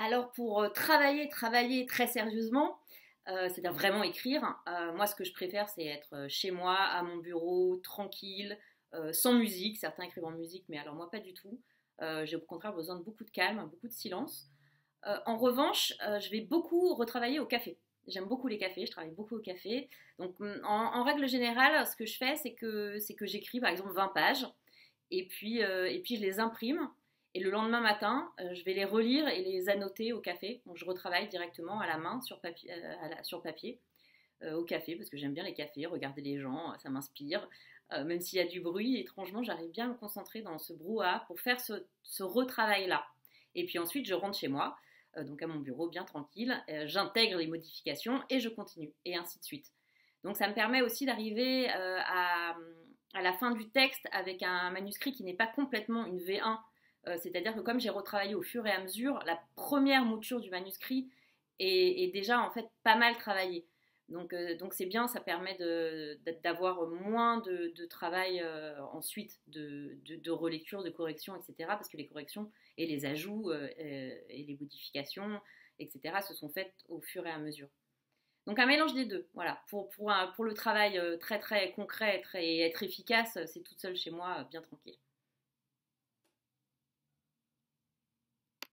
Alors pour travailler très sérieusement, c'est-à-dire vraiment écrire, moi ce que je préfère c'est être chez moi, à mon bureau, tranquille, sans musique. Certains écrivent en musique, mais alors moi pas du tout. J'ai au contraire besoin de beaucoup de calme, beaucoup de silence. En revanche, je vais beaucoup retravailler au café. J'aime beaucoup les cafés, je travaille beaucoup au café. Donc en règle générale, ce que je fais, c'est que j'écris par exemple 20 pages et puis je les imprime. Et le lendemain matin, je vais les relire et les annoter au café. Donc je retravaille directement à la main sur papier au café parce que j'aime bien les cafés, regarder les gens, ça m'inspire. Même s'il y a du bruit, étrangement, j'arrive bien à me concentrer dans ce brouhaha pour faire ce retravail-là. Et puis ensuite, je rentre chez moi, donc à mon bureau, bien tranquille, j'intègre les modifications et je continue, et ainsi de suite. Donc ça me permet aussi d'arriver à la fin du texte avec un manuscrit qui n'est pas complètement une V1. C'est-à-dire que comme j'ai retravaillé au fur et à mesure, la première mouture du manuscrit est déjà en fait pas mal travaillée. Donc c'est bien, ça permet d'avoir moins de travail ensuite, de relecture, de correction, etc. Parce que les corrections et les ajouts et les modifications, etc. se sont faites au fur et à mesure. Donc un mélange des deux, voilà. Pour le travail très très concret et être efficace, c'est toute seule chez moi, bien tranquille.